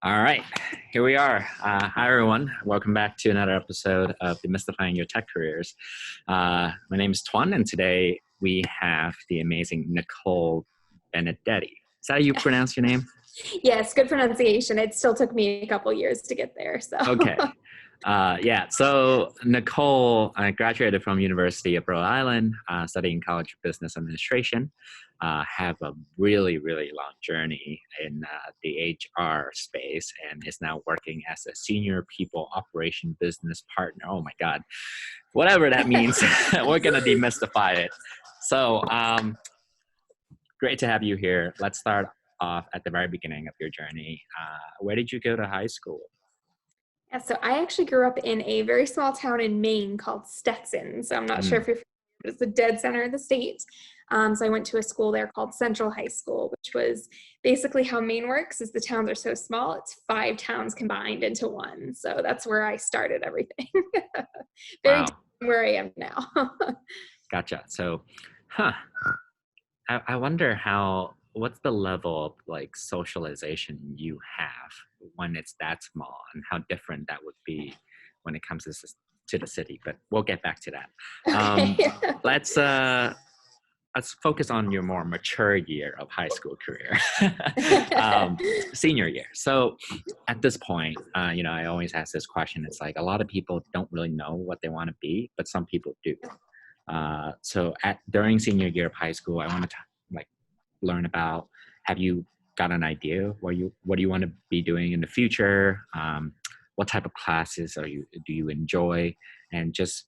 All right, here we are. Hi, everyone. Welcome back to another episode of Demystifying Your Tech Careers. My name is Tuan, and today we have the amazing Nicole Benedetti. Is that how you pronounce your name? Yes, good pronunciation. It still took me a couple years to get there. So Okay. So Nicole graduated from University of Rhode Island, studying College of Business Administration. Have a really, really long journey in the HR space and is now working as a senior people operation business partner. Oh my God, whatever that means, we're going to demystify it. So great to have you here. Let's start off at the very beginning of your journey. Where did you go to high school? yeah, so I actually grew up in a very small town in Maine called Stetson. So I'm not sure if you're familiar, but it's the dead center of the state. So I went to a school there called Central High School, which was basically how Maine works. Is the towns are so small, it's 5 towns combined into one. So that's where I started everything. Very Wow. different where I am now. Gotcha. So, I wonder what's the level of like socialization you have when it's that small and how different that would be when it comes to the city, but we'll get back to that. Okay. Let's focus on your more mature year of high school career, senior year. So at this point, I always ask this question. It's like a lot of people don't really know what they want to be, but some people do. So during senior year of high school, I want to learn about, have you got an idea what do you want to be doing in the future? What type of classes do you enjoy? And just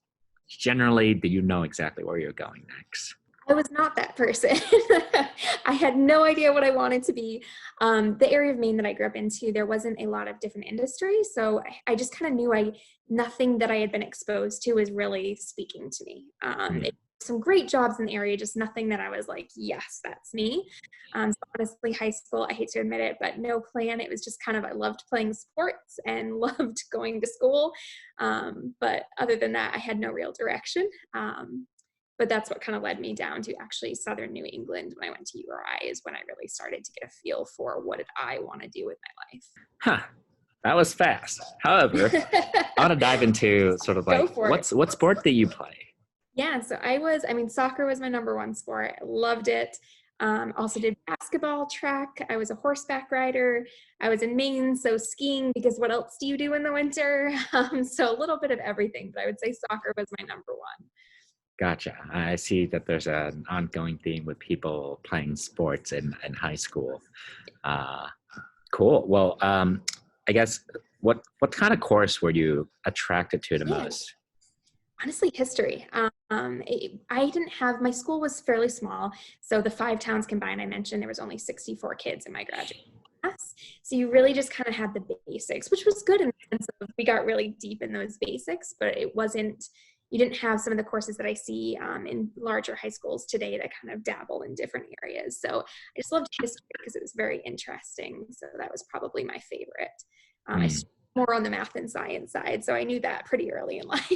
generally, do you know exactly where you're going next? I was not that person. I had no idea what I wanted to be. The area of Maine that I grew up into, there wasn't a lot of different industries. So I just kind of knew nothing that I had been exposed to was really speaking to me. Some great jobs in the area, just nothing that I was like, yes, that's me. So honestly, high school, I hate to admit it, but no plan. It was just kind of, I loved playing sports and loved going to school. But other than that, I had no real direction. But that's what kind of led me down to actually Southern New England when I went to URI, is when I really started to get a feel for what did I want to do with my life. Huh. That was fast. However, I want to dive into sort of like, what sport did you play? Yeah, so soccer was my number one sport. I loved it. Also did basketball, track. I was a horseback rider. I was in Maine, so skiing, because what else do you do in the winter? So a little bit of everything, but I would say soccer was my number one. Gotcha. I see that there's an ongoing theme with people playing sports in high school. Cool. Well, I guess what kind of course were you attracted to the most? Honestly, history. I didn't have, my school was fairly small. So the 5 towns combined, I mentioned there was only 64 kids in my graduating class. So you really just kind of had the basics, which was good in the sense of we got really deep in those basics, but you didn't have some of the courses that I see in larger high schools today that kind of dabble in different areas. So I just loved history because it was very interesting. So that was probably my favorite. I more on the math and science side, so I knew that pretty early in life.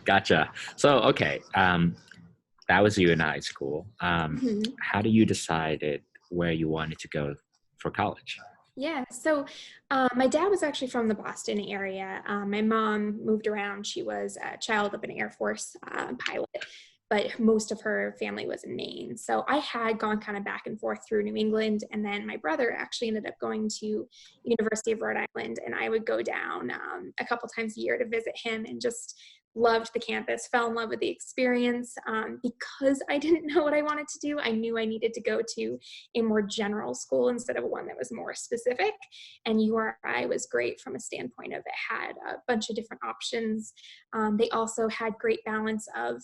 Gotcha. So, okay, that was you in high school. How do you decide where you wanted to go for college? Yeah, so my dad was actually from the Boston area. My mom moved around. She was a child of an Air Force pilot, but most of her family was in Maine. So I had gone kind of back and forth through New England, and then my brother actually ended up going to University of Rhode Island, and I would go down a couple times a year to visit him, and just loved the campus, fell in love with the experience. Because I didn't know what I wanted to do, I knew I needed to go to a more general school instead of one that was more specific. And URI was great from a standpoint of it had a bunch of different options. They also had great balance of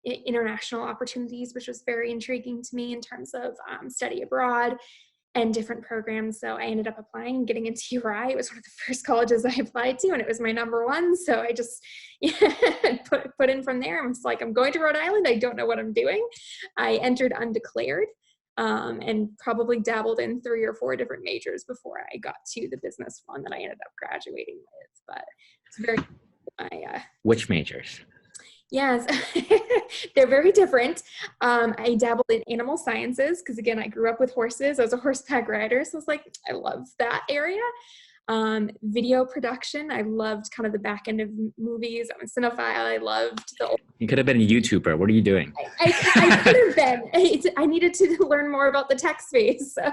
international opportunities, which was very intriguing to me in terms of study abroad and different programs. So I ended up applying and getting into URI. It was one of the first colleges I applied to, and it was my number one. So I just put in from there. I was like, I'm going to Rhode Island. I don't know what I'm doing. I entered undeclared and probably dabbled in 3 or 4 different majors before I got to the business one that I ended up graduating with. But it's very which majors? Yes, they're very different. I dabbled in animal sciences because, again, I grew up with horses. I was a horseback rider, so I was like, I love that area. Video production, I loved kind of the back end of movies. I'm a cinephile. I loved the old. You could have been a YouTuber. What are you doing? I could have been. I needed to learn more about the tech space. So,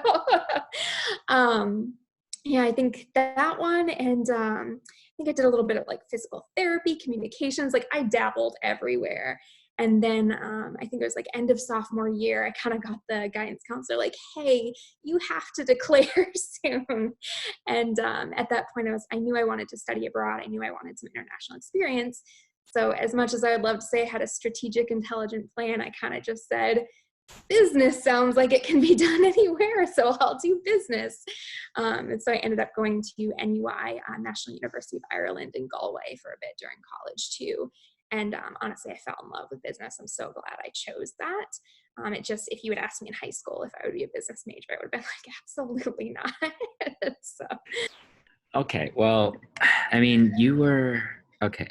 yeah, I think that one, and I think I did a little bit of like physical therapy, communications. Like I dabbled everywhere. And then I think it was like end of sophomore year, I kind of got the guidance counselor like, hey, you have to declare soon. And at that point, I knew I wanted to study abroad. I knew I wanted some international experience. So as much as I would love to say I had a strategic, intelligent plan, I kind of just said, business sounds like it can be done anywhere, so I'll do business. And so I ended up going to NUI, National University of Ireland in Galway for a bit during college too. And honestly, I fell in love with business. I'm so glad I chose that. It just, if you had asked me in high school if I would be a business major, I would have been like, absolutely not. So. Okay, well, I mean, okay.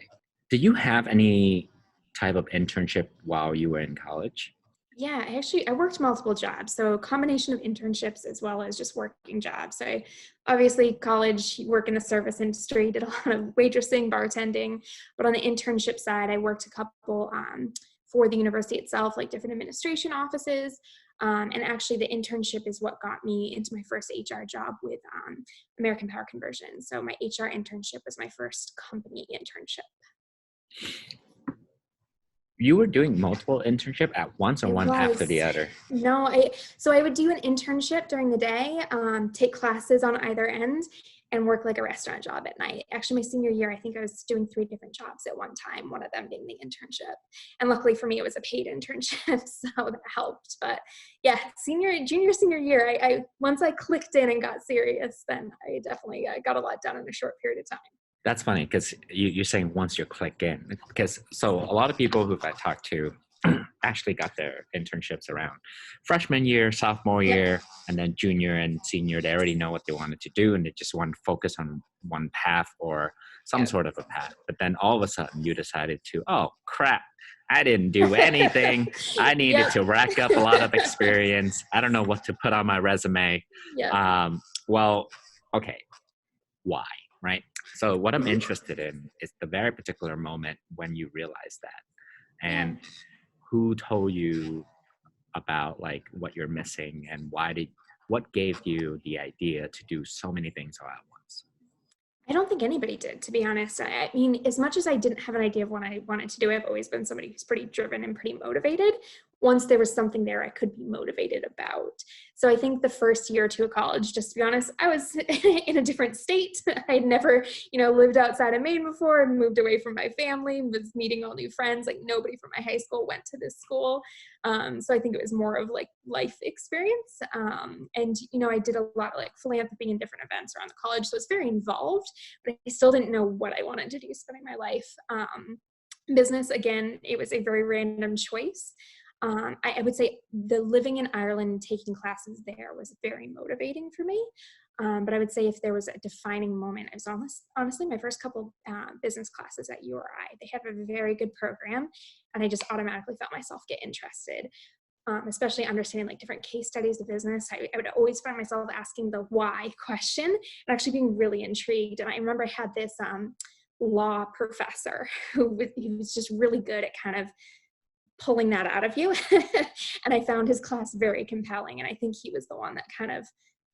Did you have any type of internship while you were in college? Yeah, I worked multiple jobs. So a combination of internships as well as just working jobs. So I obviously college, work in the service industry, did a lot of waitressing, bartending, but on the internship side, I worked a couple for the university itself, like different administration offices. And actually the internship is what got me into my first HR job with American Power Conversion. So my HR internship was my first company internship. You were doing multiple internship at once or It one after was. the other? No, I would do an internship during the day, take classes on either end, and work like a restaurant job at night. Actually, my senior year, I think I was doing 3 different jobs at one time, one of them being the internship. And luckily for me, it was a paid internship, so that helped. But yeah, junior, senior year, I once I clicked in and got serious, then I definitely got a lot done in a short period of time. That's funny because you're saying once you click in, because so a lot of people who I talked to actually got their internships around freshman year, sophomore year, and then junior and senior. They already know what they wanted to do and they just want to focus on one path or some sort of a path. But then all of a sudden you decided to, oh crap, I didn't do anything. I needed to rack up a lot of experience. I don't know what to put on my resume. Well, okay, why? Right? So what I'm interested in is the very particular moment when you realize that, and who told you about like what you're missing and what gave you the idea to do so many things all at once? I don't think anybody did, to be honest. I mean, as much as I didn't have an idea of what I wanted to do, I've always been somebody who's pretty driven and pretty motivated. Once there was something there I could be motivated about. So I think the first year or two of college, just to be honest, I was in a different state. I'd never, lived outside of Maine before, moved away from my family, was meeting all new friends. Like nobody from my high school went to this school. So I think it was more of like life experience. And I did a lot of like philanthropy and different events around the college. So it's very involved, but I still didn't know what I wanted to do spending my life. Business, again, it was a very random choice. I would say the living in Ireland and taking classes there was very motivating for me. But I would say if there was a defining moment, it was honestly my first couple business classes at URI. They have a very good program, and I just automatically felt myself get interested, especially understanding like different case studies of business. I would always find myself asking the why question and actually being really intrigued. And I remember I had this law professor he was just really good at kind of pulling that out of you. And I found his class very compelling. And I think he was the one that kind of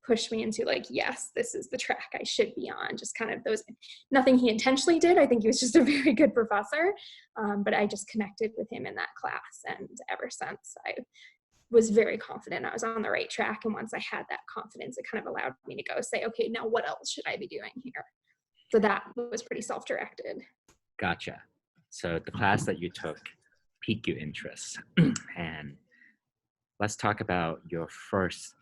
pushed me into like, yes, this is the track I should be on. Just kind of nothing he intentionally did. I think he was just a very good professor. But I just connected with him in that class. And ever since I was very confident I was on the right track. And once I had that confidence, it kind of allowed me to go say, okay, now what else should I be doing here? So that was pretty self-directed. Gotcha. So the class that you took piqued your interest. And let's talk about your first,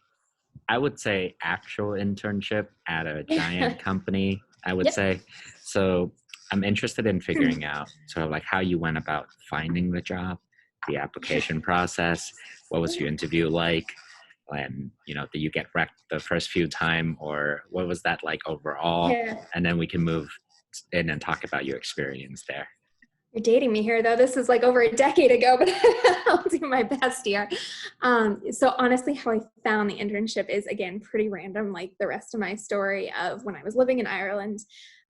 I would say, actual internship at a giant company, I would say. So I'm interested in figuring out sort of like how you went about finding the job, the application process, what was your interview like, and did you get wrecked the first few time, or what was that like overall? And then we can move in and talk about your experience there. You're dating me here, though. This is like over a decade ago, but I'll do my best here. So honestly, how I found the internship is, again, pretty random, like the rest of my story of when I was living in Ireland.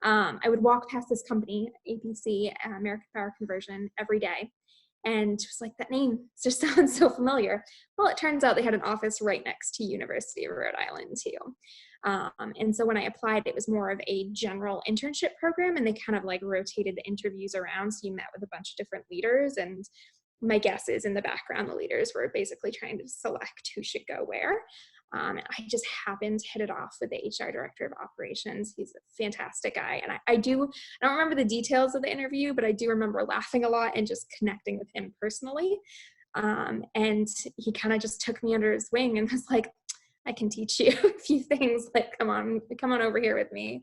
I would walk past this company, APC, American Power Conversion, every day. And just like, that name just sounds so familiar. Well, it turns out they had an office right next to University of Rhode Island too. And so when I applied, it was more of a general internship program, and they kind of like rotated the interviews around. So you met with a bunch of different leaders, and my guess is in the background, the leaders were basically trying to select who should go where. And I just happened to hit it off with the HR director of operations. He's a fantastic guy. And I don't remember the details of the interview, but I do remember laughing a lot and just connecting with him personally. And he kind of just took me under his wing and was like, I can teach you a few things, like, come on over here with me.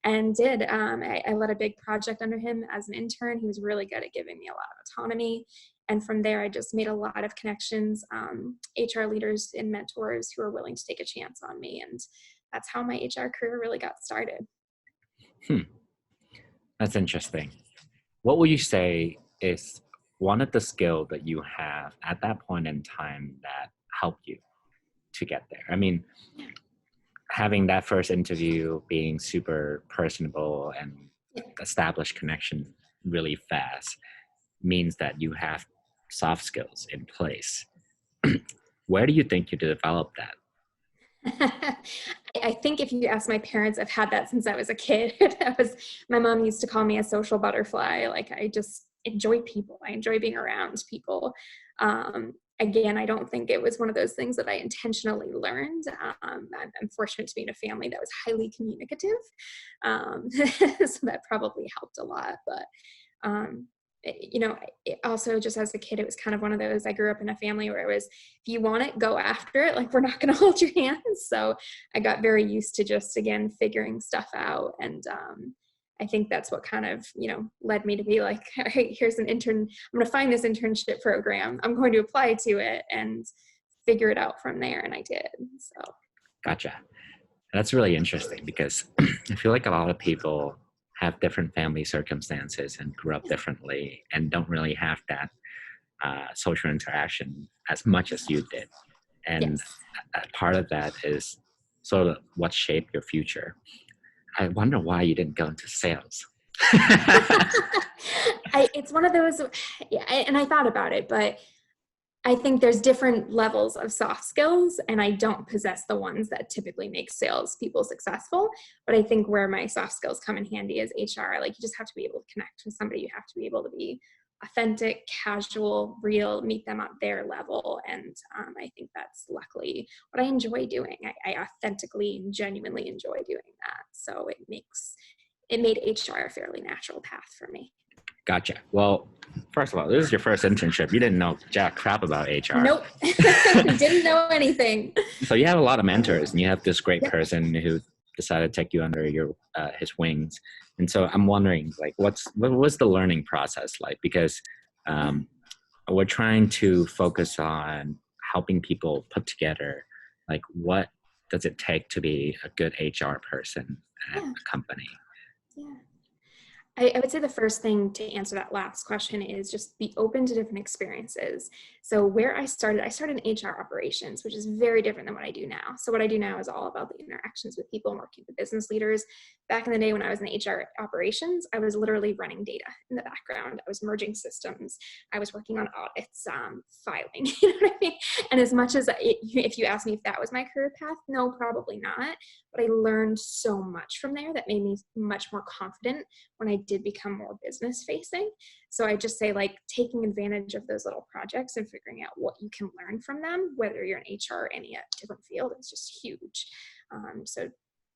And did. I led a big project under him as an intern. He was really good at giving me a lot of autonomy. And from there, I just made a lot of connections, HR leaders and mentors who were willing to take a chance on me. And that's how my HR career really got started. That's interesting. What would you say is one of the skills that you have at that point in time that helped you to get there? I mean, having that first interview, being super personable and establish connection really fast means that you have soft skills in place. Where do you think you developed that? I think if you ask my parents, I've had that since I was a kid. My mom used to call me a social butterfly. Like, I just enjoy people. I enjoy being around people. Again, I don't think it was one of those things that I intentionally learned. I'm fortunate to be in a family that was highly communicative. So that probably helped a lot. But also just as a kid, it was kind of one of those, I grew up in a family where it was, if you want it, go after it. Like, we're not going to hold your hands. So I got very used to just, again, figuring stuff out. And I think that's what kind of, led me to be like, all right, here's an intern. I'm going to find this internship program. I'm going to apply to it and figure it out from there. And I did. So. Gotcha. That's really interesting because I feel like a lot of people have different family circumstances and grew up differently and don't really have that social interaction as much as you did. And part of that is sort of what shaped your future. I wonder why you didn't go into sales. It's one of those, and I thought about it, but I think there's different levels of soft skills, and I don't possess the ones that typically make sales people successful. But I think where my soft skills come in handy is HR. Like, you just have to be able to connect with somebody. You have to be able to be authentic, casual, real, meet them at their level. And I think that's luckily what I enjoy doing. I authentically and genuinely enjoy doing that. So it made HR a fairly natural path for me. Gotcha. Well, first of all, this is your first internship. You didn't know jack crap about HR. Nope. Didn't know anything. So you have a lot of mentors, and you have this great person who decided to take you under his wings. And so I'm wondering, like, what was the learning process like? Because we're trying to focus on helping people put together, like, what does it take to be a good HR person at a company? Yeah. I would say the first thing to answer that last question is just be open to different experiences. So where I started in HR operations, which is very different than what I do now. So what I do now is all about the interactions with people and working with business leaders. Back in the day when I was in HR operations, I was literally running data in the background. I was merging systems. I was working on audits, filing, you know what I mean? And as much as if you ask me if that was my career path, no, probably not. But I learned so much from there that made me much more confident when I did become more business facing. So I just say, like, taking advantage of those little projects and figuring out what you can learn from them, whether you're in HR or any different field, is just huge. So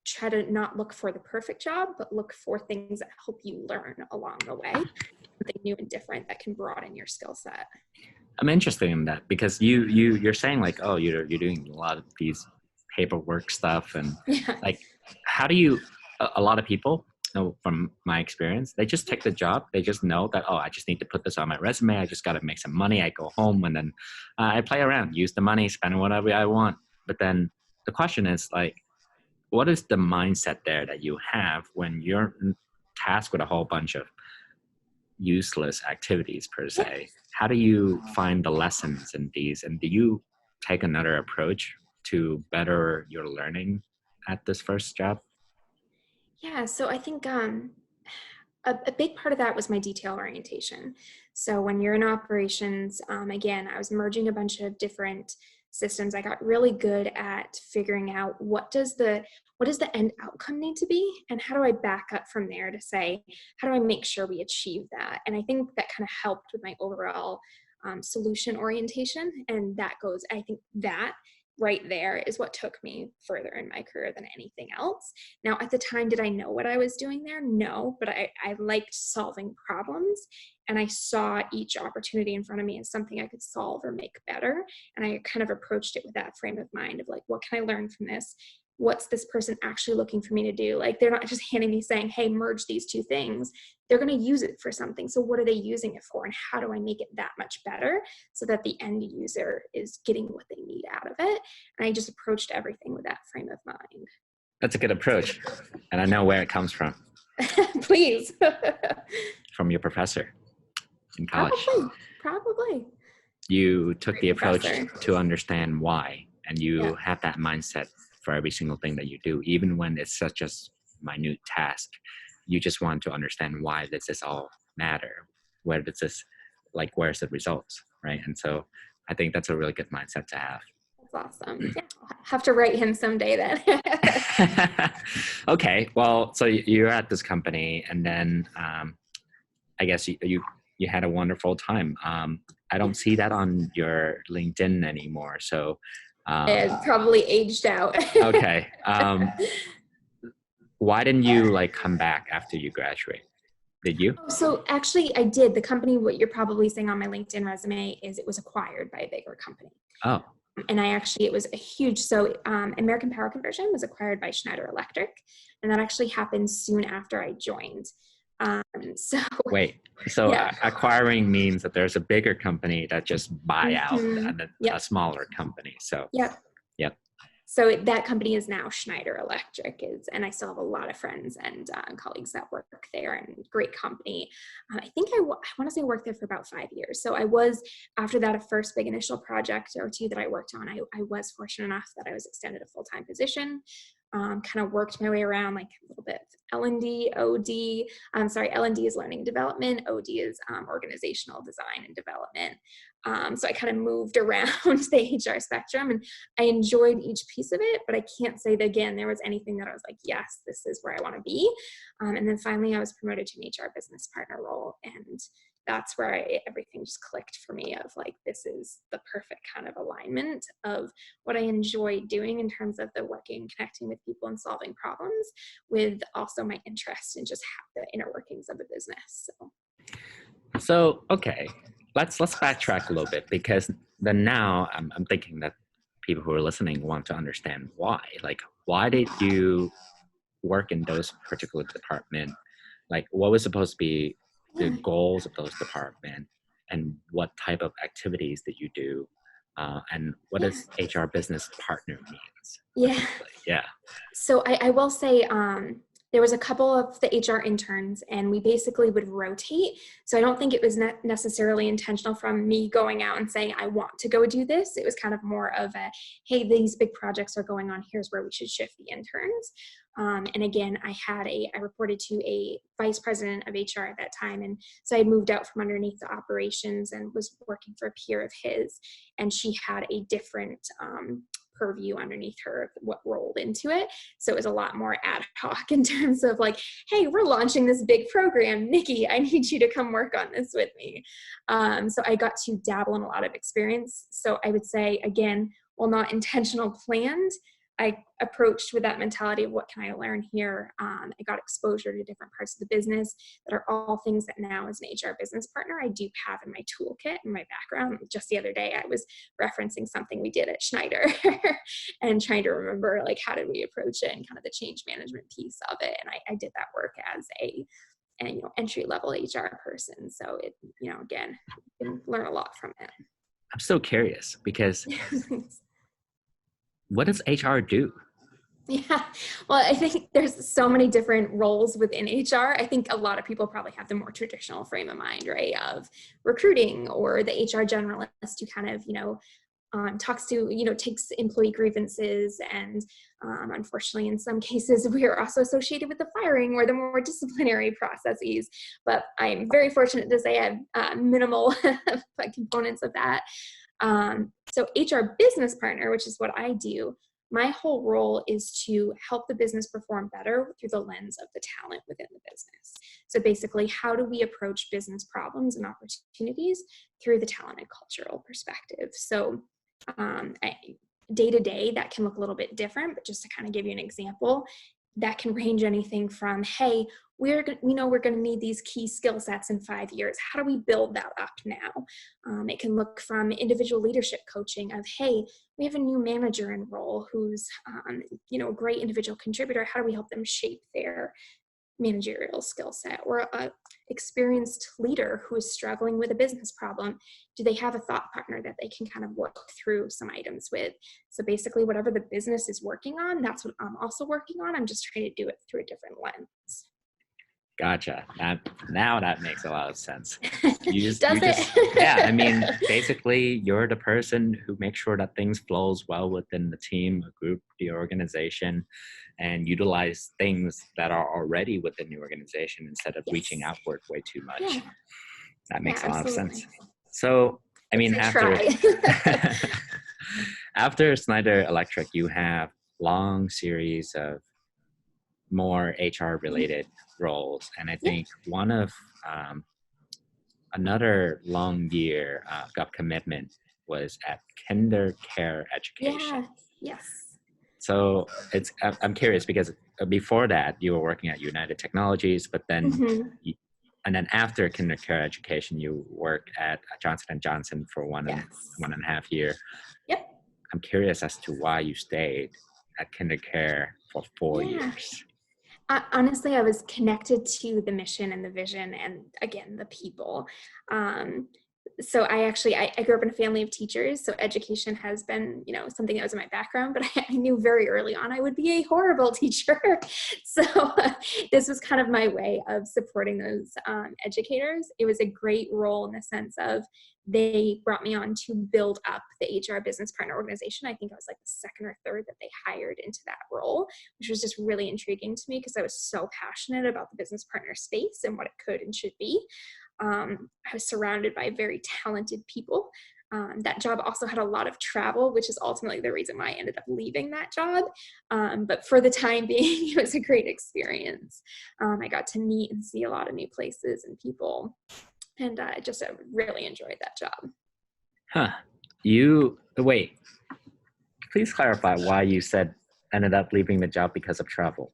try to not look for the perfect job, but look for things that help you learn along the way, something new and different that can broaden your skill set. I'm interested in that because you're saying, like, oh, you're doing a lot of these paperwork stuff, and like, how do you? A lot of people, from my experience, they just take the job. They just know that, oh, I just need to put this on my resume. I just got to make some money. I go home and then I play around, use the money, spend whatever I want. But then the question is, like, what is the mindset there that you have when you're tasked with a whole bunch of useless activities per se. How do you find the lessons in these? And do you take another approach to better your learning at this first job? Yeah, so I think a big part of that was my detail orientation. So when you're in operations, again, I was merging a bunch of different systems. I got really good at figuring out what does the end outcome need to be, and how do I back up from there to say, how do I make sure we achieve that? And I think that kind of helped with my overall solution orientation. And that goes, I think that right there is what took me further in my career than anything else. Now, at the time, did I know what I was doing there? No, but I liked solving problems, and I saw each opportunity in front of me as something I could solve or make better. And I kind of approached it with that frame of mind of like, what can I learn from this? What's this person actually looking for me to do? Like, they're not just handing me saying, hey, merge these two things. They're going to use it for something. So what are they using it for? And how do I make it that much better so that the end user is getting what they need out of it? And I just approached everything with that frame of mind. That's a good approach. And I know where it comes from. Please. From your professor in college. Probably. You took Great the approach professor. to understand why, and you have that mindset for every single thing that you do, even when it's such a minute task. You just want to understand why does this all matter? Where does this, like, where's the results, right? And so I think that's a really good mindset to have. That's awesome. Yeah, I'll have to write him someday then. Okay, well, so you're at this company, and then I guess you had a wonderful time. I don't see that on your LinkedIn anymore, so It's probably aged out. okay. Why didn't you like come back after you graduate? Did you? So actually I did. The company, what you're probably seeing on my LinkedIn resume is it was acquired by a bigger company. Oh. And it was a huge, so American Power Conversion was acquired by Schneider Electric. And that actually happened soon after I joined. Wait, acquiring means that there's a bigger company that just buy out a smaller company. So yep. So that company is now Schneider Electric, and I still have a lot of friends and colleagues that work there, and great company. I think I want to say I worked there for about 5 years. So I was, after that, a first big initial project or two that I worked on, I was fortunate enough that I was extended a full-time position. Kind of worked my way around like a little bit L&D, OD. L&D is learning and development. OD is organizational design and development. So I kind of moved around the HR spectrum, and I enjoyed each piece of it, but I can't say that, again, there was anything that I was like, yes, this is where I want to be. And then finally I was promoted to an HR business partner role, and that's where everything just clicked for me of like, this is the perfect kind of alignment of what I enjoy doing in terms of the working, connecting with people and solving problems, with also my interest in just the inner workings of the business. So okay, let's backtrack a little bit, because then now I'm thinking that people who are listening want to understand why. Like, why did you work in those particular department? Like, what was supposed to be the goals of those department, and what type of activities did you do, and what does HR business partner means? Yeah. So I will say there was a couple of the HR interns, and we basically would rotate. So I don't think it was necessarily intentional from me going out and saying, I want to go do this. It was kind of more of a, hey, these big projects are going on. Here's where we should shift the interns. And again, I reported to a vice president of HR at that time. And so I had moved out from underneath the operations and was working for a peer of his. And she had a different purview underneath her of what rolled into it. So it was a lot more ad hoc in terms of like, hey, we're launching this big program. Nikki, I need you to come work on this with me. So I got to dabble in a lot of experience. So I would say, again, while not intentional planned, I approached with that mentality of what can I learn here. I got exposure to different parts of the business that are all things that now as an HR business partner, I do have in my toolkit and my background. Just the other day, I was referencing something we did at Schneider and trying to remember like, how did we approach it and kind of the change management piece of it. And I did that work as a entry level HR person. So it, again, you can learn a lot from it. I'm so curious because what does HR do? Yeah. Well, I think there's so many different roles within HR. I think a lot of people probably have the more traditional frame of mind, right? Of recruiting or the HR generalist who kind of, talks to, takes employee grievances. And unfortunately, in some cases, we are also associated with the firing or the more disciplinary processes. But I'm very fortunate to say I have minimal components of that. So HR business partner, which is what I do, my whole role is to help the business perform better through the lens of the talent within the business. So basically, how do we approach business problems and opportunities through the talent and cultural perspective? So day to day, that can look a little bit different, but just to kind of give you an example, that can range anything from, hey, we know we're going to need these key skill sets in 5 years. How do we build that up now? It can look from individual leadership coaching of, hey, we have a new manager in role who's, a great individual contributor. How do we help them shape their managerial skill set? Or a experienced leader who is struggling with a business problem, do they have a thought partner that they can kind of work through some items with? So basically, whatever the business is working on, that's what I'm also working on. I'm just trying to do it through a different lens. Gotcha. Now that makes a lot of sense. Does it? Yeah, I mean, basically, you're the person who makes sure that things flows well within the team, a group, the organization, and utilize things that are already within the organization instead of reaching outward way too much. Yeah. That makes a lot of sense. Absolutely. So, I mean, Try. after Schneider Electric, you have long series of more HR related roles. And I think one of another long year of commitment was at KinderCare Education. Yeah. Yes. So I'm curious because before that you were working at United Technologies, but then and then after KinderCare Education, you worked at Johnson & Johnson for one and a half year. Yep. I'm curious as to why you stayed at KinderCare for 4 years. Honestly, I was connected to the mission and the vision and, again, the people. So I grew up in a family of teachers, so education has been, something that was in my background, but I knew very early on I would be a horrible teacher. So this was kind of my way of supporting those educators. It was a great role in the sense of they brought me on to build up the HR business partner organization. I think I was like the second or third that they hired into that role, which was just really intriguing to me because I was so passionate about the business partner space and what it could and should be. I was surrounded by very talented people. That job also had a lot of travel, which is ultimately the reason why I ended up leaving that job. But for the time being, it was a great experience. I got to meet and see a lot of new places and people. And I just really enjoyed that job. Wait, please clarify why you said ended up leaving the job because of travel.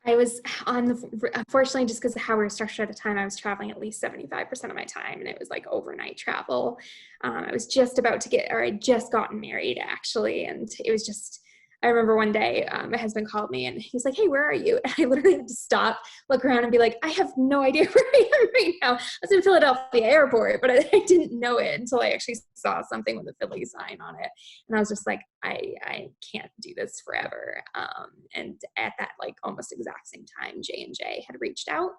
I was unfortunately, just because of how we were structured at the time, I was traveling at least 75% of my time, and it was like overnight travel. I was just I'd just gotten married actually, and it was just, I remember one day my husband called me and he's like, hey, where are you? And I literally had to stop, look around and be like, I have no idea where I am right now. I was in Philadelphia airport, but I didn't know it until I actually saw something with a Philly sign on it. And I was just like, I can't do this forever. And at that like almost exact same time, J&J had reached out.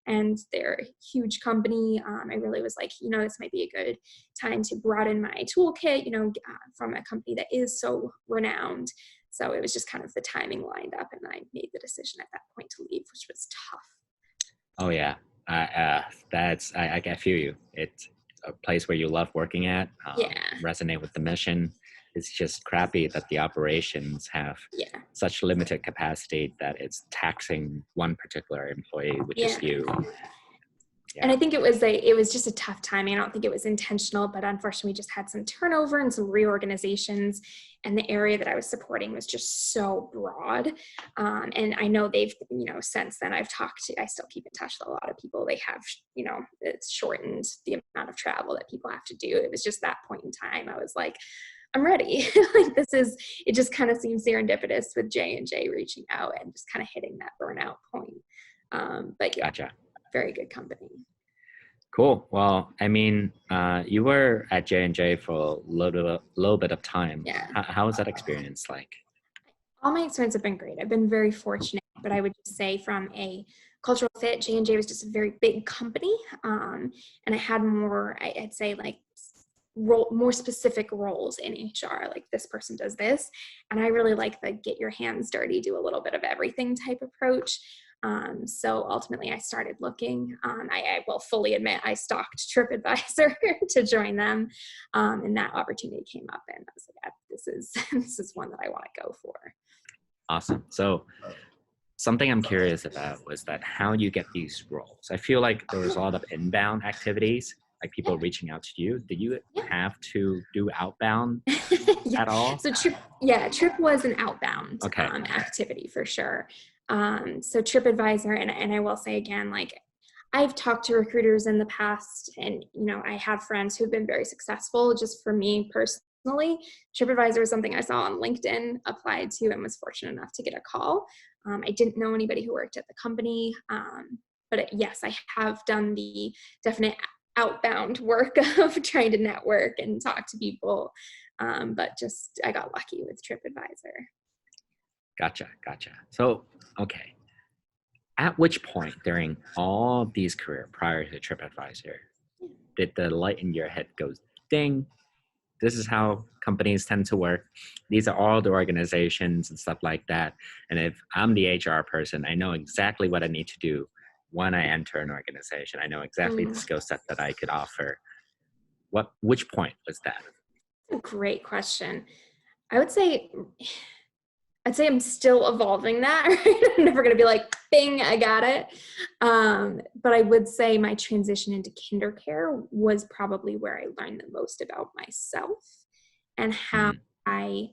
And they're a huge company. I really was like, this might be a good time to broaden my toolkit, from a company that is so renowned. So it was just kind of the timing lined up, and I made the decision at that point to leave, which was tough. Oh yeah, I feel you. It's a place where you love working at. Resonate with the mission. It's just crappy that the operations have such limited capacity that it's taxing one particular employee, which is you. Yeah. And I think it was just a tough timing. I don't think it was intentional, but unfortunately we just had some turnover and some reorganizations, and the area that I was supporting was just so broad. And I know they've, since then I still keep in touch with a lot of people. They have, it's shortened the amount of travel that people have to do. It was just that point in time I was like, I'm ready. It just kind of seems serendipitous with J&J reaching out and just kind of hitting that burnout point. But yeah. Gotcha. Very good company. Cool. Well, I mean, you were at J&J for a little bit of time. Yeah. How was that experience like? All my experience have been great. I've been very fortunate, but I would just say from a cultural fit, J&J was just a very big company. And I had more, I'd say like more specific roles in HR, like this person does this. And I really like the get your hands dirty, do a little bit of everything type approach. So ultimately I started looking. I will fully admit I stalked TripAdvisor to join them. And that opportunity came up and I was like, yeah, this is one that I want to go for. Awesome. So something I'm curious about was that how you get these roles. I feel like there was a lot of inbound activities, like people reaching out to you. Did you have to do outbound Yeah. at all? So Trip was an outbound activity for sure. So TripAdvisor, and I will say again, like I've talked to recruiters in the past, and I have friends who've been very successful. Just for me personally, TripAdvisor was something I saw on LinkedIn, applied to, and was fortunate enough to get a call. I didn't know anybody who worked at the company, but yes, I have done the definite outbound work of trying to network and talk to people. But just, I got lucky with TripAdvisor. Gotcha. So, okay. At which point during all these career prior to TripAdvisor, did the light in your head go ding? This is how companies tend to work. These are all the organizations and stuff like that. And if I'm the HR person, I know exactly what I need to do when I enter an organization. I know exactly the skill set that I could offer. Which point was that? Great question. I'd say I'm still evolving that. Right? I'm never going to be like, bing, I got it. But I would say my transition into KinderCare was probably where I learned the most about myself and how I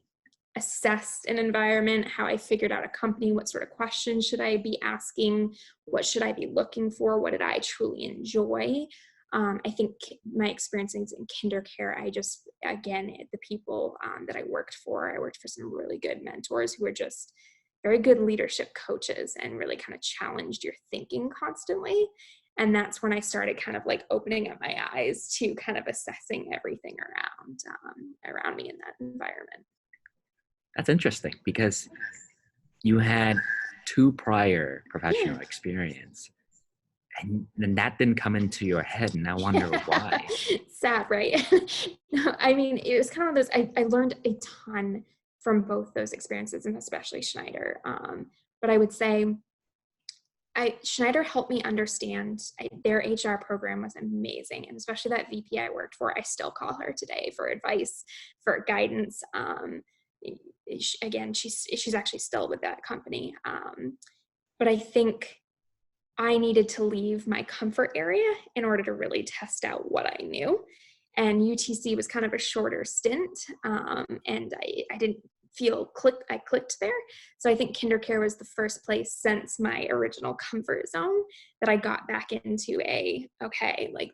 assessed an environment, how I figured out a company, what sort of questions should I be asking, what should I be looking for, what did I truly enjoy. I think my experiences in KinderCare, the people that I worked for some really good mentors who were just very good leadership coaches and really kind of challenged your thinking constantly. And that's when I started kind of like opening up my eyes to kind of assessing everything around me in that environment. That's interesting because you had 2 prior professional experience. And then that didn't come into your head, and I wonder why. Sad, right? I mean, it was kind of those, I learned a ton from both those experiences, and especially Schneider. But I would say Schneider helped me understand their HR program was amazing. And especially that VP I worked for, I still call her today for advice, for guidance. Again, she's actually still with that company. But I think I needed to leave my comfort area in order to really test out what I knew. And UTC was kind of a shorter stint. And I didn't I clicked there. So I think KinderCare was the first place since my original comfort zone that I got back into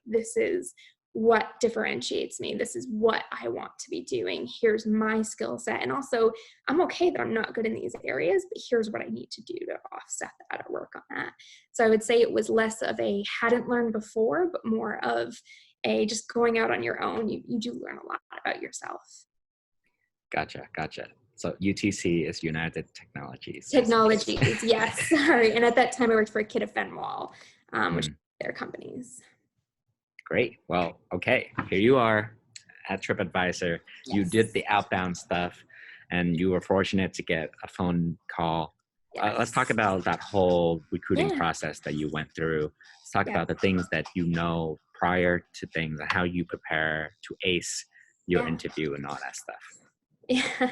this is what differentiates me. This is what I want to be doing. Here's my skill set. And also, I'm okay that I'm not good in these areas, but here's what I need to do to offset that or work on that. So I would say it was less of a hadn't learned before, but more of a just going out on your own. You do learn a lot about yourself. Gotcha. So UTC is United Technologies. Technologies, yes. Sorry. And at that time, I worked for Kidde Fenwal, which are their companies. Great. Well, okay. Here you are at TripAdvisor. Yes. You did the outbound stuff, and you were fortunate to get a phone call. Yes. Let's talk about that whole recruiting process that you went through. Let's talk about the things that you know prior to things and how you prepare to ace your interview and all that stuff. Yeah.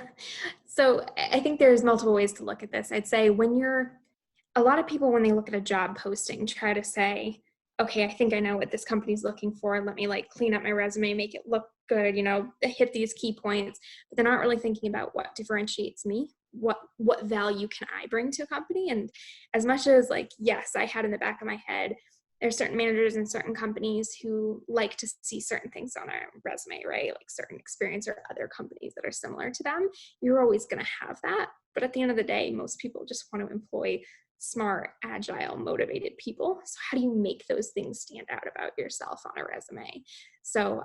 So I think there's multiple ways to look at this. I'd say a lot of people, when they look at a job posting, try to say, okay, I think I know what this company's looking for. Let me clean up my resume, make it look good, hit these key points. But they're not really thinking about what differentiates me. What value can I bring to a company? And as much as yes, I had in the back of my head, there's certain managers in certain companies who like to see certain things on a resume, right? Like certain experience or other companies that are similar to them. You're always going to have that. But at the end of the day, most people just want to employ smart, agile, motivated people. So how do you make those things stand out about yourself on a resume? So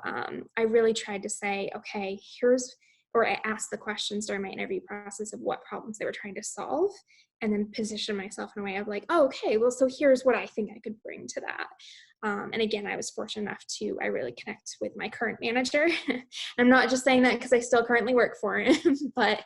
I really tried to say, okay, here's or I asked the questions during my interview process of what problems they were trying to solve, and then position myself in a way of like, oh, okay, well, so here's what I think I could bring to that. And again, I was fortunate enough to, I really connect with my current manager. I'm not just saying that because I still currently work for him, but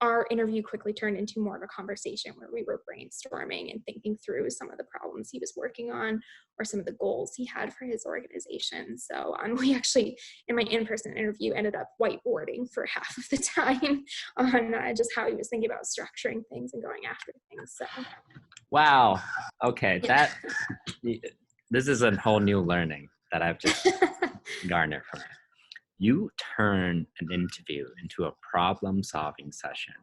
our interview quickly turned into more of a conversation where we were brainstorming and thinking through some of the problems he was working on or some of the goals he had for his organization. So we actually, in my in-person interview, ended up whiteboarding for half of the time on just how he was thinking about structuring things and going after things. So. Wow. Okay. Yeah. This is a whole new learning that I've just garnered from it. You turn an interview into a problem-solving session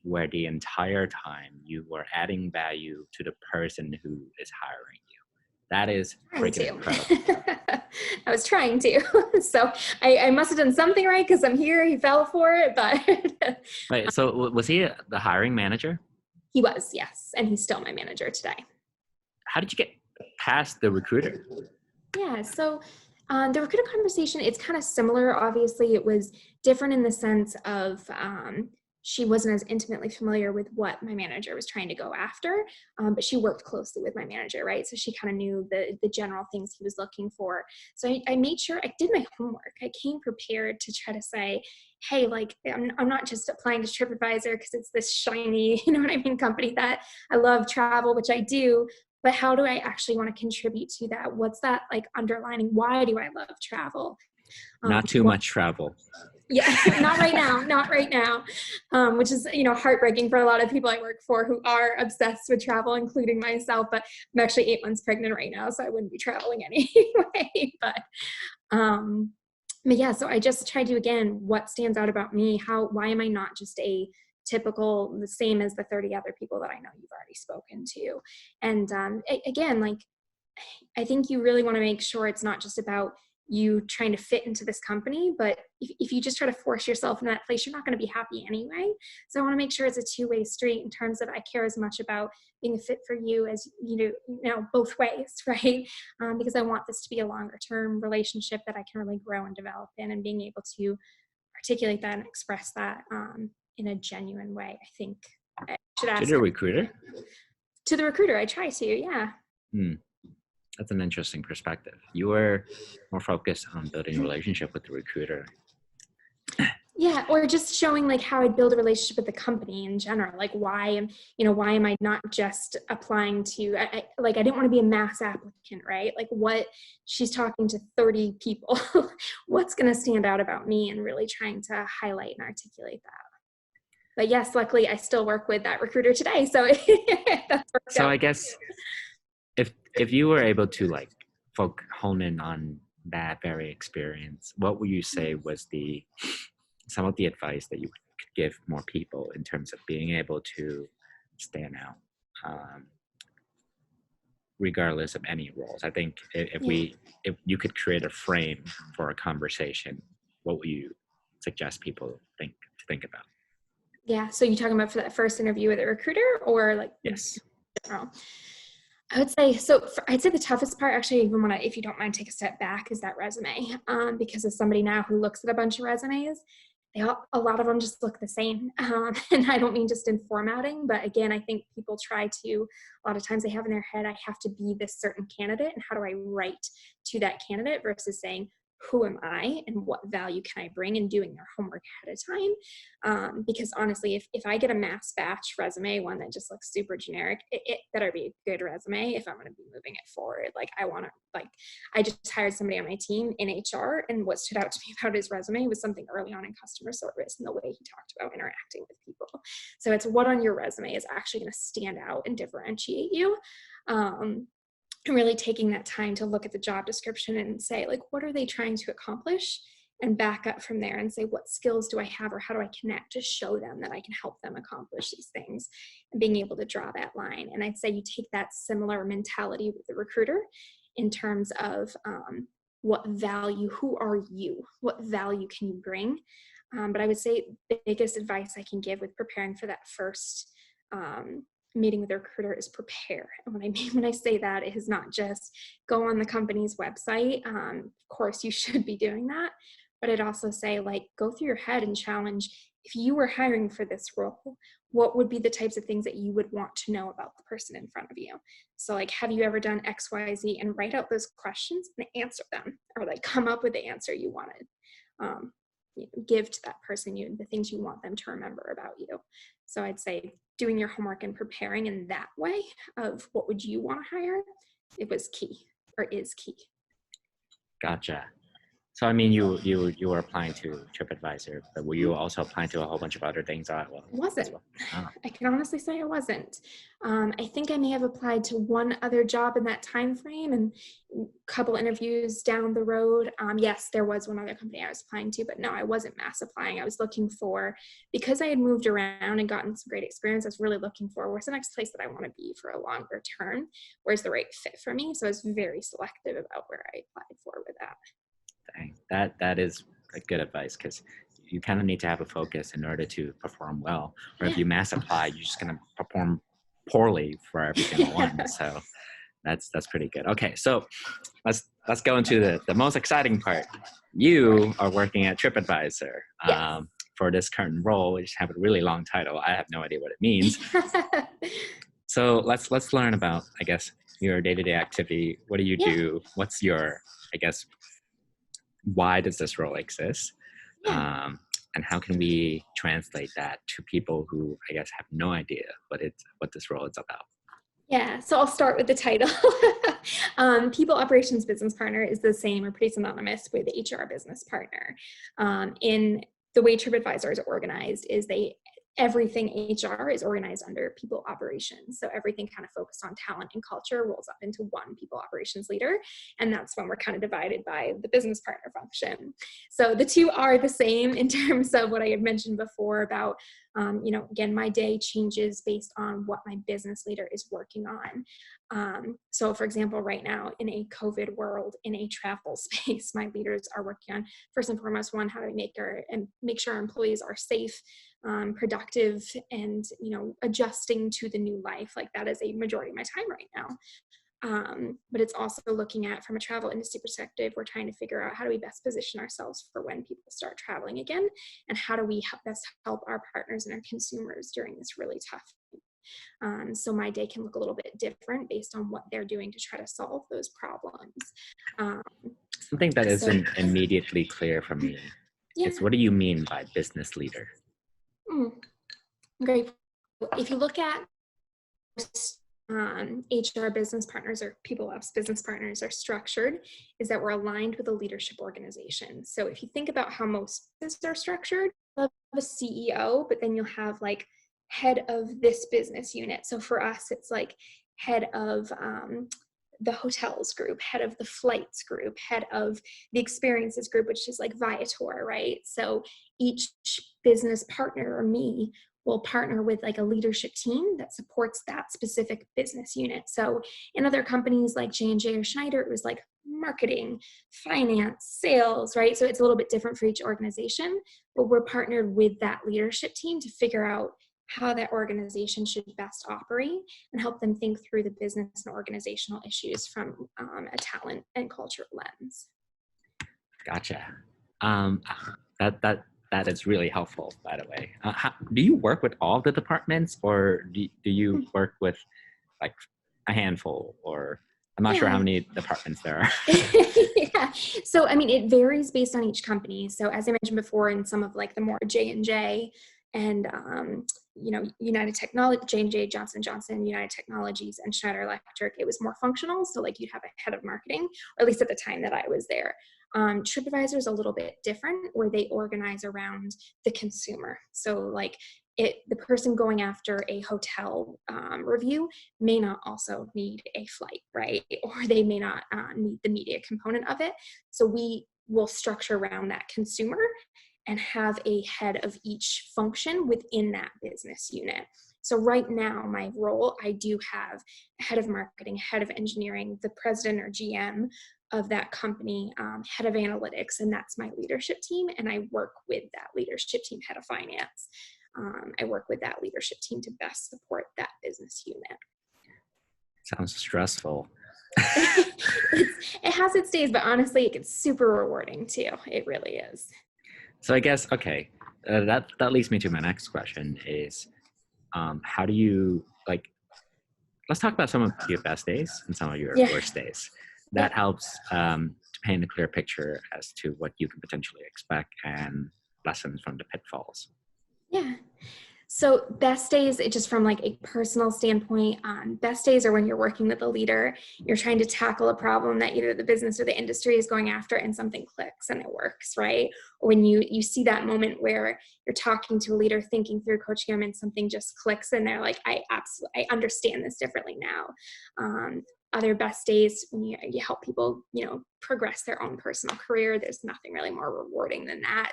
where the entire time you were adding value to the person who is hiring you. That is freaking incredible. I was trying to. So I must have done something right because I'm here. He fell for it, but. Wait, so was he the hiring manager? He was, yes. And he's still my manager today. How did you get past the recruiter? Yeah, so the recruiter conversation, it's kind of similar. Obviously, it was different in the sense of she wasn't as intimately familiar with what my manager was trying to go after, but she worked closely with my manager, right? So she kind of knew the general things he was looking for. So I made sure I did my homework. I came prepared to try to say, hey, like, I'm not just applying to TripAdvisor because it's this shiny, you know what I mean, company that I love travel, which I do, but how do I actually want to contribute to that? What's that like underlining? Why do I love travel? Not too much travel. Yeah, not right now, which is, heartbreaking for a lot of people I work for who are obsessed with travel, including myself, but I'm actually 8 months pregnant right now, so I wouldn't be traveling anyway, but yeah, so I just tried to, again, what stands out about me? Why am I not just a typical, the same as the 30 other people that I know you've already spoken to? And again, like, I think you really want to make sure it's not just about you trying to fit into this company, but if you just try to force yourself in that place, you're not going to be happy anyway. So I want to make sure it's a two-way street in terms of I care as much about being a fit for you as, both ways, right? Because I want this to be a longer-term relationship that I can really grow and develop in, and being able to articulate that and express that in a genuine way. I think I should ask. To the recruiter? To the recruiter, I try to, yeah. That's an interesting perspective. You were more focused on building a relationship with the recruiter. Yeah, or just showing like how I'd build a relationship with the company in general. Like why am I not just applying to, I didn't want to be a mass applicant, right? Like what, she's talking to 30 people. What's going to stand out about me, and really trying to highlight and articulate that. But yes, luckily I still work with that recruiter today. So that's worked out. I guess if you were able to like hone in on that very experience, what would you say was some of the advice that you could give more people in terms of being able to stand out, regardless of any roles? I think if you could create a frame for a conversation, what would you suggest people think about? Yeah. So you talking about for that first interview with a recruiter, or like? Yes. I would say, I'd say the toughest part, actually, even when if you don't mind, take a step back, is that resume. Because as somebody now who looks at a bunch of resumes, a lot of them just look the same. And I don't mean just in formatting, but again, I think people try to, a lot of times they have in their head, I have to be this certain candidate, and how do I write to that candidate, versus saying, who am I and what value can I bring, and doing their homework ahead of time. Because honestly, if I get a mass batch resume, one that just looks super generic, it better be a good resume if I'm going to be moving it forward. Like I just hired somebody on my team in HR, and what stood out to me about his resume was something early on in customer service and the way he talked about interacting with people. So it's what on your resume is actually going to stand out and differentiate you. And really taking that time to look at the job description and say, like, what are they trying to accomplish? And back up from there and say, what skills do I have, or how do I connect to show them that I can help them accomplish these things, and being able to draw that line. And I'd say you take that similar mentality with the recruiter in terms of what value, who are you? What value can you bring? But I would say the biggest advice I can give with preparing for that first meeting with a recruiter is prepare. And what I mean when I say that is not just go on the company's website. Of course, you should be doing that, but I'd also say, like, go through your head and challenge, if you were hiring for this role, what would be the types of things that you would want to know about the person in front of you? So like, have you ever done X, Y, Z, and write out those questions and answer them, or like come up with the answer you wanted. Um, give to that person the things you want them to remember about you. So I'd say doing your homework and preparing in that way of what would you want to hire, it was key, or is key. Gotcha. So I mean, you were applying to TripAdvisor, but were you also applying to a whole bunch of other things as well? Wasn't. Oh. I can honestly say I wasn't. I think I may have applied to one other job in that time frame, and a couple interviews down the road. Yes, there was one other company I was applying to, but no, I wasn't mass applying. I was looking for, because I had moved around and gotten some great experience, I was really looking for, where's the next place that I want to be for a longer term? Where's the right fit for me? So I was very selective about where I applied for with that. Dang. That is a good advice, because you kind of need to have a focus in order to perform well. Or if you mass apply, you're just going to perform poorly for every single one. So that's pretty good. Okay, so let's go into the most exciting part. You are working at TripAdvisor for this current role, which have a really long title. I have no idea what it means. So let's learn about, I guess, your day-to-day activity. What do you do? What's your, I guess, why does this role exist? And how can we translate that to people who, I guess, have no idea what this role is about? Yeah, so I'll start with the title. People Operations Business Partner is the same or pretty synonymous with HR Business Partner. In the way TripAdvisor is organized is everything HR is organized under people operations. So everything kind of focused on talent and culture rolls up into one people operations leader. And that's when we're kind of divided by the business partner function. So the two are the same in terms of what I had mentioned before about, again, my day changes based on what my business leader is working on. So for example, right now in a COVID world, in a travel space, my leaders are working on, first and foremost, one, how do we make sure our employees are safe, productive, and adjusting to the new life. Like that is a majority of my time right now. But it's also looking at, from a travel industry perspective, we're trying to figure out how do we best position ourselves for when people start traveling again, and how do we best help our partners and our consumers during this really tough time. So my day can look a little bit different based on what they're doing to try to solve those problems. Something that isn't immediately clear for me is, what do you mean by business leader? Great. If you look at HR business partners or people ops business partners are structured, is that we're aligned with a leadership organization. So if you think about how most businesses are structured, you'll have a CEO, but then you'll have like head of this business unit. So for us, it's like head of the hotels group, head of the flights group, head of the experiences group, which is like Viator, right? So each business partner, or me, will partner with like a leadership team that supports that specific business unit. So in other companies like J&J or Schneider, it was like marketing, finance, sales, right? So it's a little bit different for each organization, but we're partnered with that leadership team to figure out how that organization should best operate and help them think through the business and organizational issues from a talent and cultural lens. Gotcha. That is really helpful, by the way. Do you work with all the departments, or do you work with like a handful, or I'm not sure how many departments there are? Yeah. So, I mean, it varies based on each company. So as I mentioned before, in some of like the more J&J and, United Technology, J&J, Johnson & Johnson, United Technologies, and Schneider Electric, it was more functional. So like you'd have a head of marketing, or at least at the time that I was there. TripAdvisor is a little bit different, where they organize around the consumer. So like the person going after a hotel review may not also need a flight, right? Or they may not need the media component of it. So we will structure around that consumer and have a head of each function within that business unit. So right now, my role, I do have a head of marketing, head of engineering, the president or GM of that company, head of analytics, and that's my leadership team. And I work with that leadership team, head of finance. I work with that leadership team to best support that business unit. Sounds stressful. It has its days, but honestly, it gets super rewarding too. It really is. So I guess, okay, that leads me to my next question is, how do you, like, let's talk about some of your best days and some of your Yeah. worst days. That Yep. helps to paint a clear picture as to what you can potentially expect and lessons from the pitfalls. Yeah. So best days, it just from like a personal standpoint, best days are when you're working with a leader, you're trying to tackle a problem that either the business or the industry is going after and something clicks and it works, right? Or when you see that moment where you're talking to a leader, thinking through coaching them and something just clicks and they're like, I understand this differently now. Other best days when you help people, progress their own personal career. There's nothing really more rewarding than that.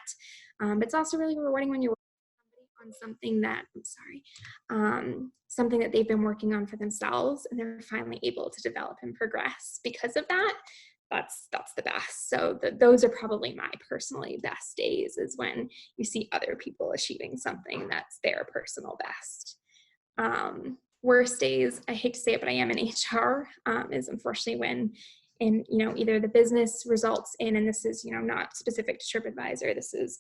But it's also really rewarding when you're on something that something that they've been working on for themselves and they're finally able to develop and progress because of that. That's the best. So those are probably my personally best days, is when you see other people achieving something that's their personal best. Worst days, I hate to say it, but I am in HR, is unfortunately when either the business results in, and this is not specific to TripAdvisor, this is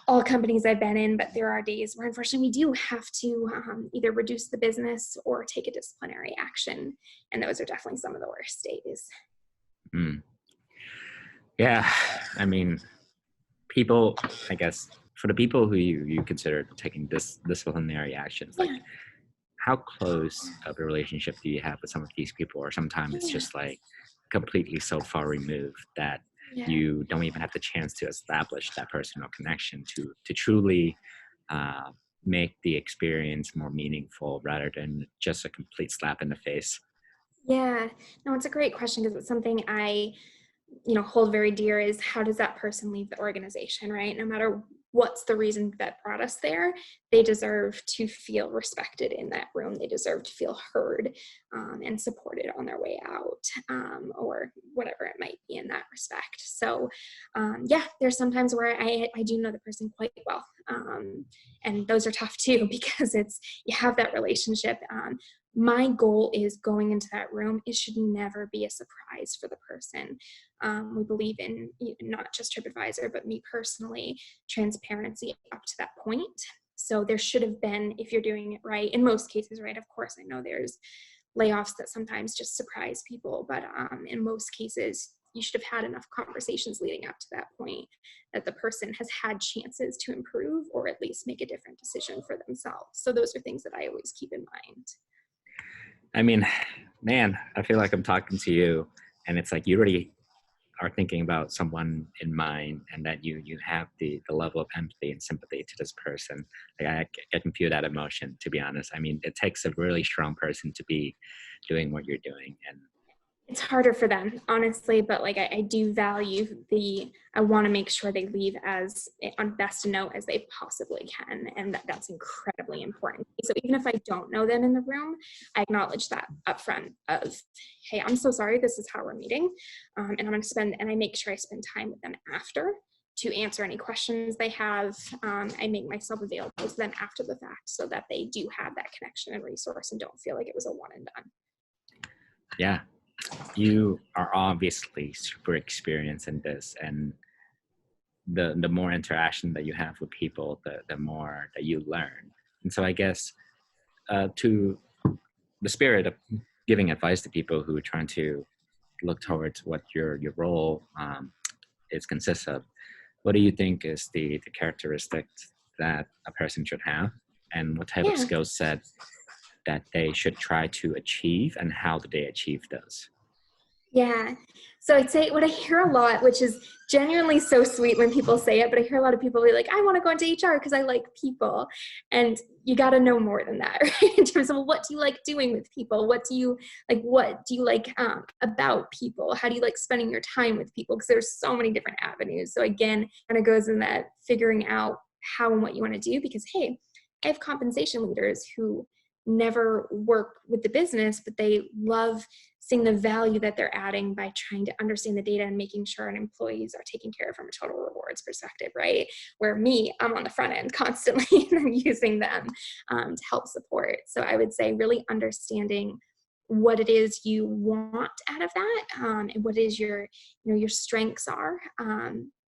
all companies I've been in, but there are days where unfortunately we do have to either reduce the business or take a disciplinary action. And those are definitely some of the worst days. Mm. Yeah, I mean, people, I guess, for the people who you consider taking disciplinary actions, like, Yeah. how close of a relationship do you have with some of these people? Or sometimes it's Yeah. just like completely so far removed that Yeah. you don't even have the chance to establish that personal connection to truly uh, make the experience more meaningful rather than just a complete slap in the face. Yeah. No, it's a great question because it's something I hold very dear, is how does that person leave the organization, right? No matter what's the reason that brought us there, they deserve to feel respected in that room. They deserve to feel heard and supported on their way out, or whatever it might be in that respect. So yeah, there's sometimes where I do know the person quite well. And those are tough too, because you have that relationship. My goal is going into that room, it should never be a surprise for the person. We believe in not just TripAdvisor, but me personally, transparency up to that point. So there should have been, if you're doing it right, in most cases, right? Of course, I know there's layoffs that sometimes just surprise people, but in most cases, you should have had enough conversations leading up to that point that the person has had chances to improve or at least make a different decision for themselves. So those are things that I always keep in mind. I mean, man, I feel like I'm talking to you, and it's like you already are thinking about someone in mind, and that you have the level of empathy and sympathy to this person. Like, I can feel that emotion, to be honest. I mean, it takes a really strong person to be doing what you're doing. And It's harder for them, honestly, but like I do value I want to make sure they leave as on best note as they possibly can. And that's incredibly important. So even if I don't know them in the room, I acknowledge that upfront of, hey, I'm so sorry, this is how we're meeting. And I make sure I spend time with them after to answer any questions they have. I make myself available to them after the fact so that they do have that connection and resource and don't feel like it was a one and done. yeah, you are obviously super experienced in this, and the more interaction that you have with people, the more that you learn. And so I guess, to the spirit of giving advice to people who are trying to look towards what your role is consists of, what do you think is the characteristics that a person should have, and what type of Yeah. skill set that they should try to achieve, and how do they achieve those? Yeah. So I'd say what I hear a lot, which is genuinely so sweet when people say it, but I hear a lot of people be like, I want to go into HR because I like people. And you got to know more than that, right? In terms of, well, what do you like doing with people? What do you like about people? How do you like spending your time with people? Because there's so many different avenues. So again, kind of goes in that figuring out how and what you want to do, because, hey, I have compensation leaders who never work with the business, but they love seeing the value that they're adding by trying to understand the data and making sure our employees are taken care of from a total rewards perspective, right? Where me, I'm on the front end constantly and I'm using them to help support. So I would say really understanding what it is you want out of that, and what is your strengths are.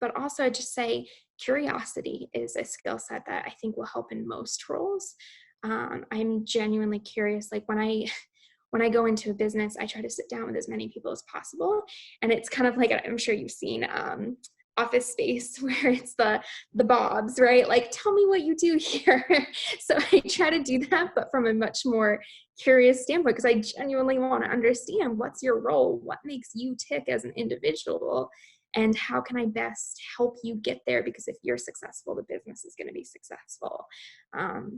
But also I just say curiosity is a skill set that I think will help in most roles. I'm genuinely curious. Like when I go into a business, I try to sit down with as many people as possible. And it's kind of like, I'm sure you've seen Office Space where it's the Bobs, right? Like, tell me what you do here. So I try to do that, but from a much more curious standpoint, because I genuinely want to understand what's your role, what makes you tick as an individual, and how can I best help you get there? Because if you're successful, the business is going to be successful.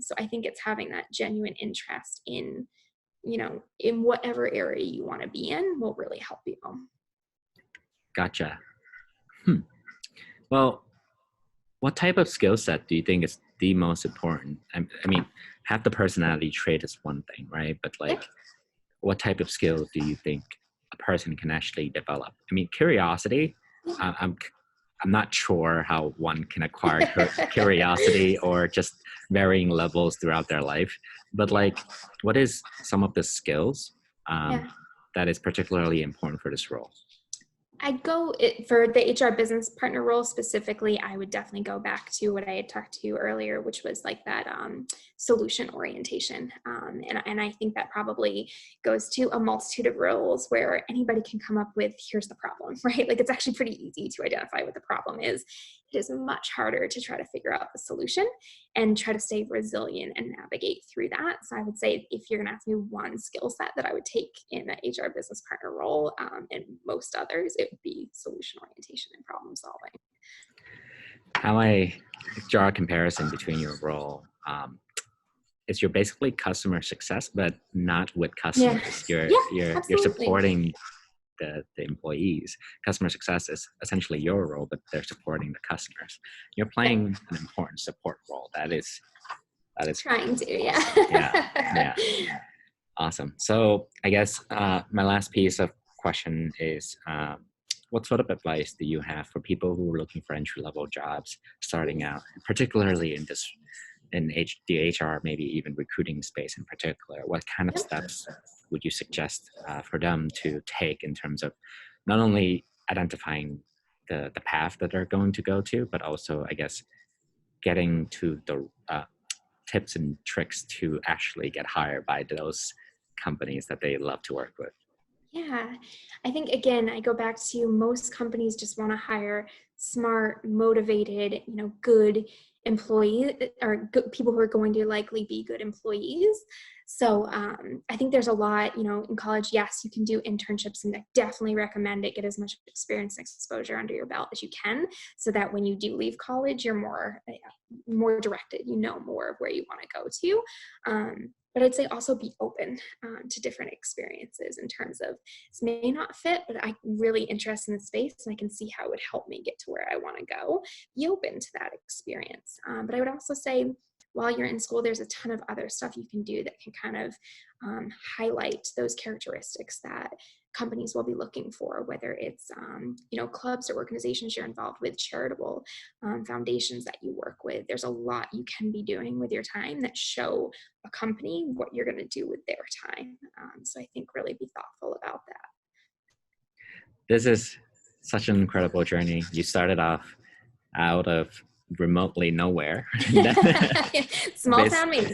So I think it's having that genuine interest in whatever area you want to be in will really help you. Gotcha. Well, what type of skill set do you think is the most important? I mean, have the personality trait is one thing, right? But like, what type of skill do you think a person can actually develop? I mean, curiosity. I'm not sure how one can acquire curiosity or just varying levels throughout their life. But like, what is some of the skills that is particularly important for this role? For the HR business partner role specifically, I would definitely go back to what I had talked to you earlier, which was like that solution orientation. And I think that probably goes to a multitude of roles where anybody can come up with, here's the problem, right? Like it's actually pretty easy to identify what the problem is. It is much harder to try to figure out the solution and try to stay resilient and navigate through that. So I would say if you're going to ask me one skill set that I would take in the HR business partner role, and most others, it would be solution orientation and problem solving. How I draw a comparison between your role is you're basically customer success, but not with customers. You're supporting the employees. Customer success is essentially your role, but they're supporting the customers. You're playing an important support role. That is trying to, yeah. Awesome. So I guess my last piece of question is, what sort of advice do you have for people who are looking for entry-level jobs starting out, particularly in the HR, maybe even recruiting space in particular? What kind of steps would you suggest for them to take in terms of not only identifying the path that they're going to go to, but also, I guess, getting to the tips and tricks to actually get hired by those companies that they love to work with? Yeah, I think, again, I go back to most companies just want to hire smart, motivated, good employees or good people who are going to likely be good employees. So I think there's a lot, in college, yes, you can do internships, and I definitely recommend it. Get as much experience and exposure under your belt as you can so that when you do leave college, you're more directed, more of where you want to go to. But I'd say also be open to different experiences in terms of this may not fit, but I'm really interested in the space and I can see how it would help me get to where I want to go. Be open to that experience. But I would also say while you're in school, there's a ton of other stuff you can do that can kind of highlight those characteristics that companies will be looking for, whether it's, clubs or organizations you're involved with, charitable foundations that you work with. There's a lot you can be doing with your time that show a company what you're going to do with their time. So I think really be thoughtful about that. This is such an incredible journey. You started off out of remotely nowhere. Small town me.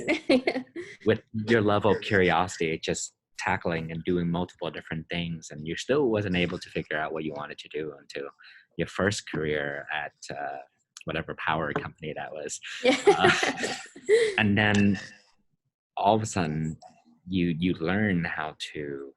With your level of curiosity, just tackling and doing multiple different things, and you still wasn't able to figure out what you wanted to do until your first career at whatever power company that was. And then all of a sudden you learn how to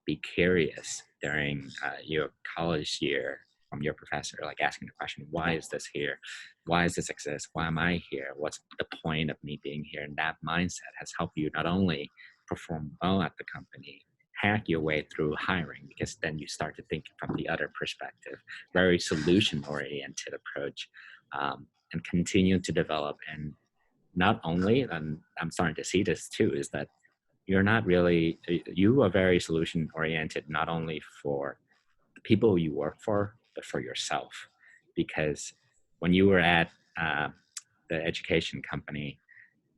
be curious during your college year from your professor, like asking the question, why is this here? Why does this exist? Why am I here? What's the point of me being here? And that mindset has helped you not only perform well at the company, hack your way through hiring, because then you start to think from the other perspective, very solution-oriented approach, and continue to develop. And not only, and I'm starting to see this too, is that you are very solution-oriented, not only for the people you work for, but for yourself. Because when you were at the education company,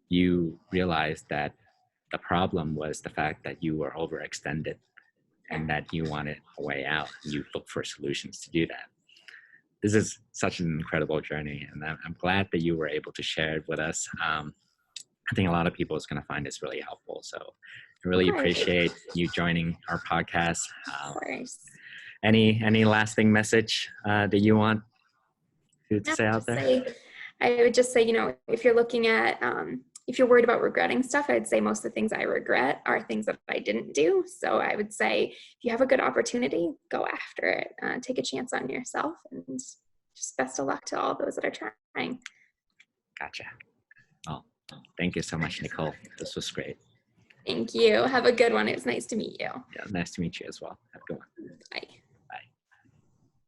you realized that the problem was the fact that you were overextended and that you wanted a way out. You look for solutions to do that. This is such an incredible journey, and I'm glad that you were able to share it with us. I think a lot of people is going to find this really helpful. So I really appreciate you joining our podcast. Of course. Any lasting message that you want to say out there? I would just say, if you're looking at, if you're worried about regretting stuff, I'd say most of the things I regret are things that I didn't do. So I would say, if you have a good opportunity, go after it. Take a chance on yourself, and just best of luck to all those that are trying. Gotcha. Well, thank you so much, Nicole. This was great. Thank you. Have a good one. It was nice to meet you. Yeah, nice to meet you as well. Have a good one.